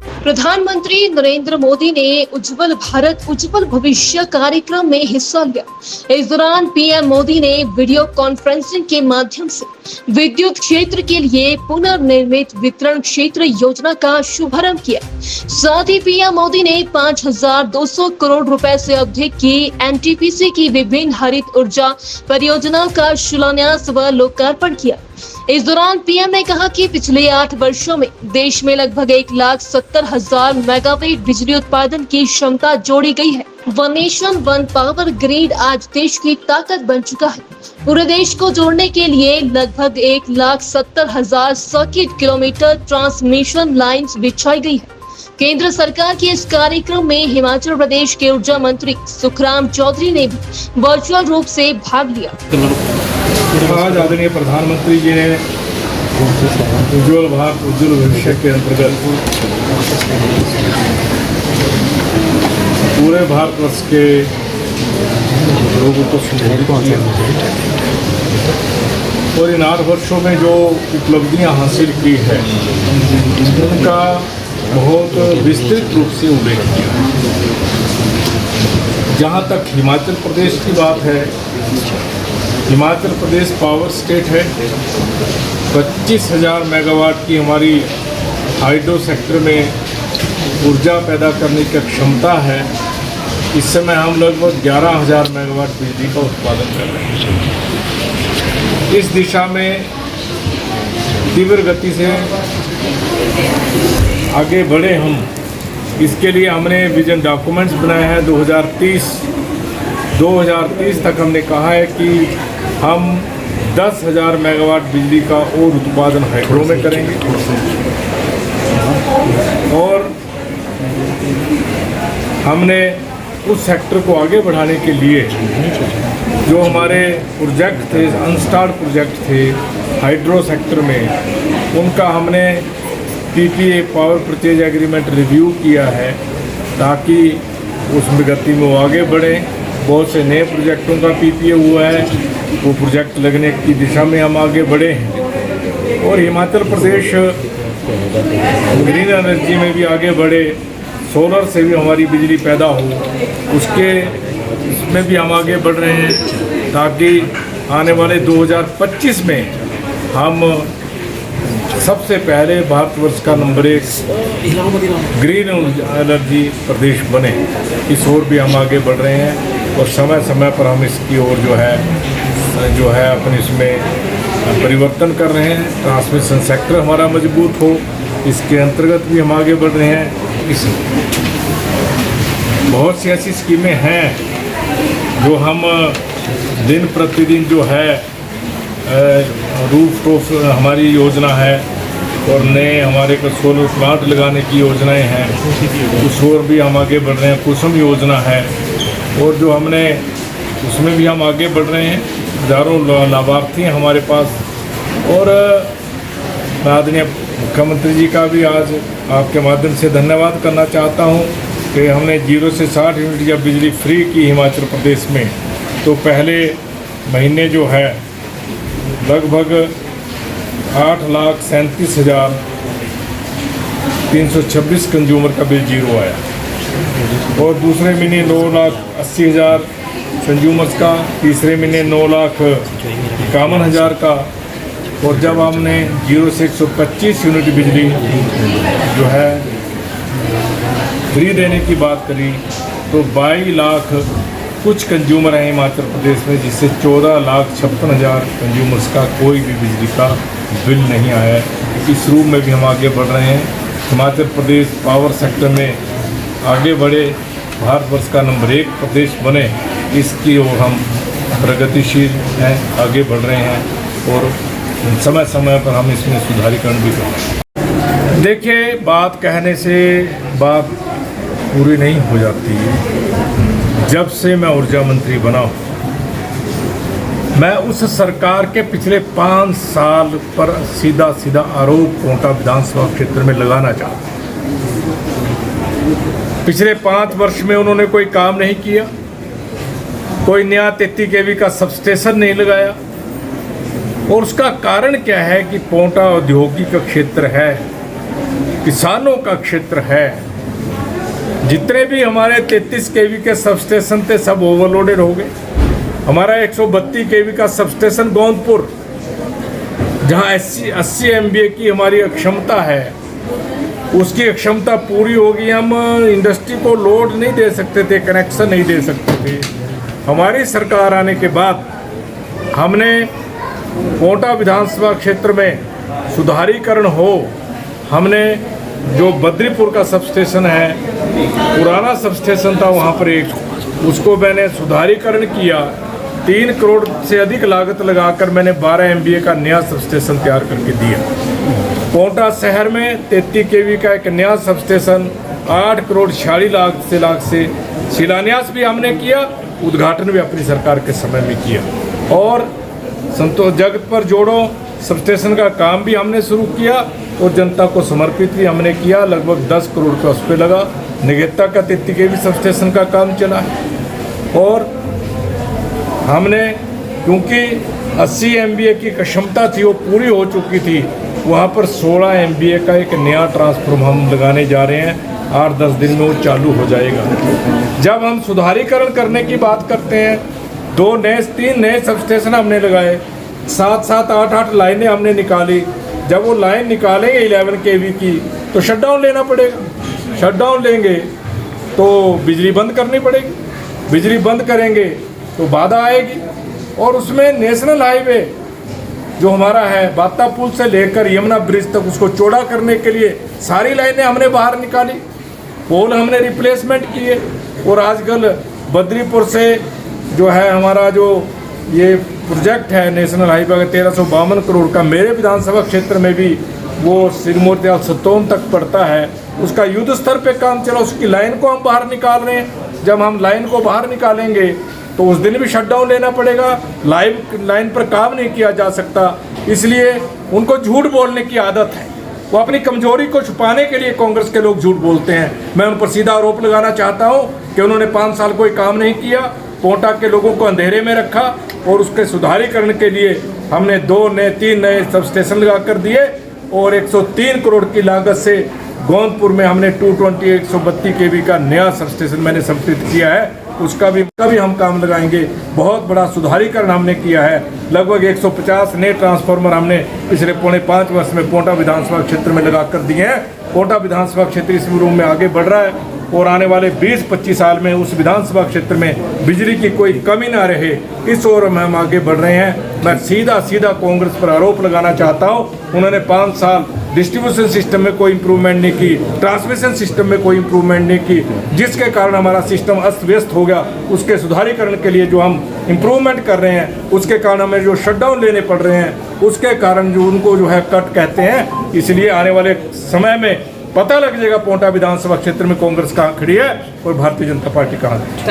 प्रधानमंत्री नरेंद्र मोदी ने उज्जवल भारत उज्जवल भविष्य कार्यक्रम में हिस्सा लिया। इस दौरान पीएम मोदी ने वीडियो कॉन्फ्रेंसिंग के माध्यम से विद्युत क्षेत्र के लिए पुनर्निर्मित वितरण क्षेत्र योजना का शुभारंभ किया। साथ ही पीएम मोदी ने 5,200 करोड़ रुपए से अधिक की एनटीपीसी की विभिन्न हरित ऊर्जा परियोजनाओं का शिलान्यास व लोकार्पण किया। इस दौरान पीएम ने कहा कि पिछले 8 वर्षों में देश में लगभग 1,70,000 मेगावाट बिजली उत्पादन की क्षमता जोड़ी गई है। One nation one power grid आज देश की ताकत बन चुका है। पूरे देश को जोड़ने के लिए लगभग 1,70,000 सर्किट किलोमीटर ट्रांसमिशन लाइन्स बिछाई गई है। केंद्र सरकार के इस कार्यक्रम में हिमाचल प्रदेश के ऊर्जा मंत्री सुखराम चौधरी ने भी वर्चुअल रूप से भाग लिया। आज आदरणीय प्रधानमंत्री जी ने उज्ज्वल भारत उज्ज्वल भविष्य के अंतर्गत पूरे भारतवर्ष के लोगों को संबोधित किया और इन 8 वर्षों में जो उपलब्धियां हासिल की है उनका बहुत विस्तृत रूप से उल्लेख किया। जहाँ तक हिमाचल प्रदेश की बात है, हिमाचल प्रदेश पावर स्टेट है। 25,000 मेगावाट की हमारी हाइड्रो सेक्टर में ऊर्जा पैदा करने की क्षमता है। इस समय हम लगभग 11,000 मेगावाट बिजली का उत्पादन कर रहे हैं। इस दिशा में तीव्र गति से आगे बढ़े हम। इसके लिए हमने विजन डॉक्यूमेंट्स बनाए हैं। 2030 तक हमने कहा है कि हम 10,000 मेगावाट बिजली का और उत्पादन हाइड्रो में करेंगे और हमने उस सेक्टर को आगे बढ़ाने के लिए जो हमारे प्रोजेक्ट थे, अनस्टार्ट प्रोजेक्ट थे हाइड्रो सेक्टर में, उनका हमने PPA power purchase agreement review किया है ताकि उसमें गति में वो आगे बढ़ें। बहुत से नए प्रोजेक्टों का पीपीए हुआ है, वो प्रोजेक्ट लगने की दिशा में हम आगे बढ़े हैं और हिमाचल प्रदेश ग्रीन एनर्जी में भी आगे बढ़े। सोलर से भी हमारी बिजली पैदा हो, इसमें भी हम आगे बढ़ रहे हैं ताकि आने वाले 2025 में हम सबसे पहले भारतवर्ष का नंबर 1 ग्रीन एनर्जी प्रदेश बने। इस ओर भी हम आगे बढ़ रहे हैं और समय समय पर हम इसकी ओर जो है अपने इसमें परिवर्तन कर रहे हैं। ट्रांसमिशन सेक्टर हमारा मजबूत हो, इसके अंतर्गत भी हम आगे बढ़ रहे हैं। इस बहुत सी ऐसी स्कीमें हैं जो हम दिन प्रतिदिन जो है रूफ टॉप हमारी योजना है और नए हमारे को सोलर प्लांट लगाने की योजनाएं हैं, उस ओर भी हम आगे बढ़ रहे हैं। कुसुम योजना है और जो हमने उसमें भी हम आगे बढ़ रहे हैं। हज़ारों लाभार्थी हैं हमारे पास और आदरणीय मुख्यमंत्री जी का भी आज आपके माध्यम से धन्यवाद करना चाहता हूं कि हमने 0 से 60 यूनिट जब बिजली फ्री की हिमाचल प्रदेश में, तो पहले महीने जो है लगभग 8,37,326 कंज्यूमर का बिल जीरो आया और दूसरे महीने 9,80,000 कंज्यूमर्स का, तीसरे महीने 9,51,000 का और जब हमने 0 से 125 यूनिट बिजली जो है फ्री देने की बात करी तो 22 लाख कुछ कंज्यूमर हैं हिमाचल प्रदेश में, जिससे 14,56,000 कंज्यूमर्स का कोई भी बिजली का बिल नहीं आया है। इस रूप में भी हम आगे बढ़ रहे हैं। हिमाचल प्रदेश पावर सेक्टर में आगे बढ़े, भारतवर्ष का नंबर 1 प्रदेश बने, इसकी ओर हम प्रगतिशील हैं, आगे बढ़ रहे हैं और समय समय पर हम इसमें सुधारीकरण भी कर रहे हैं। देखिए, बात कहने से बात पूरी नहीं हो जाती। जब से मैं ऊर्जा मंत्री बना हूँ, मैं उस सरकार के पिछले 5 साल पर सीधा सीधा आरोप कोटा विधानसभा क्षेत्र में लगाना चाहता हूँ। पिछले 5 वर्ष में उन्होंने कोई काम नहीं किया, कोई नया 33 kV का सबस्टेशन नहीं लगाया और उसका कारण क्या है कि पोंटा औद्योगिक क्षेत्र है किसानों का क्षेत्र है। जितने भी हमारे 33 केवी के सबस्टेशन थे सब ओवरलोडेड हो गए। हमारा 132 केवी का सबस्टेशन गोंदपुर, जहां 80 MVA की हमारी क्षमता है, उसकी क्षमता पूरी होगी। हम इंडस्ट्री को लोड नहीं दे सकते थे, कनेक्शन नहीं दे सकते थे। हमारी सरकार आने के बाद हमने कोटा विधानसभा क्षेत्र में सुधारीकरण हो, हमने जो बद्रीपुर का सबस्टेशन है, पुराना सबस्टेशन था वहाँ पर उसको मैंने सुधारीकरण किया। 3 करोड़ से अधिक लागत लगाकर मैंने 12 MVA का नया सबस्टेशन तैयार करके दिया। कोटा शहर में 33 केवी का एक नया सबस्टेशन 8 करोड़ 46 लाख से शिलान्यास भी हमने किया, उद्घाटन भी अपनी सरकार के समय में किया। और संतोष जगत पर जोड़ो सबस्टेशन का काम भी हमने शुरू किया और जनता को समर्पित भी हमने किया। लगभग 10 करोड़ का उस पर लगा। निगेता का 33 केवी सबस्टेशन का काम चला है। और हमने, क्योंकि 80 MVA की क्षमता थी वो पूरी हो चुकी थी, वहाँ पर 16 MVA का एक नया ट्रांसफार्मर हम लगाने जा रहे हैं। 8-10 दिन में वो चालू हो जाएगा। जब हम सुधारीकरण करने की बात करते हैं, 3 नए सबस्टेशन हमने लगाए, 7-7, 8-8 लाइनें हमने निकाली। जब वो लाइन निकालेंगे 11 केवी की तो शटडाउन लेना पड़ेगा। शटडाउन लेंगे तो बिजली बंद करनी पड़ेगी। बिजली बंद करेंगे तो बाधा आएगी। और उसमें नेशनल हाईवे जो हमारा है, बाता पुल से लेकर यमुना ब्रिज तक, उसको चौड़ा करने के लिए सारी लाइनें हमने बाहर निकाली, पोल हमने रिप्लेसमेंट किए। और आजकल बद्रीपुर से जो है हमारा जो ये प्रोजेक्ट है नेशनल हाईवे का 1352 करोड़ का, मेरे विधानसभा क्षेत्र में भी वो सिरमौर त्याल सतोन तक पड़ता है, उसका युद्ध स्तर पे काम चला। उसकी लाइन को हम बाहर निकाल रहे हैं। जब हम लाइन को बाहर निकालेंगे तो उस दिन भी शटडाउन लेना पड़ेगा। लाइन पर काम नहीं किया जा सकता। इसलिए उनको झूठ बोलने की आदत है। वो अपनी कमजोरी को छुपाने के लिए कांग्रेस के लोग झूठ बोलते हैं। मैं उन पर सीधा आरोप लगाना चाहता हूं कि उन्होंने 5 साल कोई काम नहीं किया, कोटा के लोगों को अंधेरे में रखा। और उसके सुधारीकरण के लिए हमने 3 नए सबस्टेशन लगा कर दिए और 103 करोड़ की लागत से गोंदपुर में हमने 220 132 केवी का नया सबस्टेशन मैंने समर्पित किया है। उसका भी हम काम लगाएंगे। बहुत बड़ा सुधारीकरण हमने किया है। लगभग 150 नए ट्रांसफार्मर हमने पिछले 4.5 वर्ष में कोटा विधानसभा क्षेत्र में लगा कर दिए हैं। कोटा विधानसभा क्षेत्र इस रूप में आगे बढ़ रहा है और आने वाले 20-25 साल में उस विधानसभा क्षेत्र में बिजली की कोई कमी ना रहे, इस ओर में हम आगे बढ़ रहे हैं। मैं सीधा कांग्रेस पर आरोप लगाना चाहता हूं, उन्होंने 5 साल डिस्ट्रीब्यूशन सिस्टम में कोई इंप्रूवमेंट नहीं की, ट्रांसमिशन सिस्टम में कोई इंप्रूवमेंट नहीं की, जिसके कारण हमारा सिस्टम अस्त व्यस्त हो गया। उसके सुधारीकरण के लिए जो हम इंप्रूवमेंट कर रहे हैं, उसके कारण हमें जो शटडाउन लेने पड़ रहे हैं, उसके कारण जो उनको जो है कट कहते हैं। इसलिए आने वाले समय में पता लग जाएगा कोटा विधानसभा क्षेत्र में कांग्रेस कहाँ खड़ी है और भारतीय जनता पार्टी कहाँ है।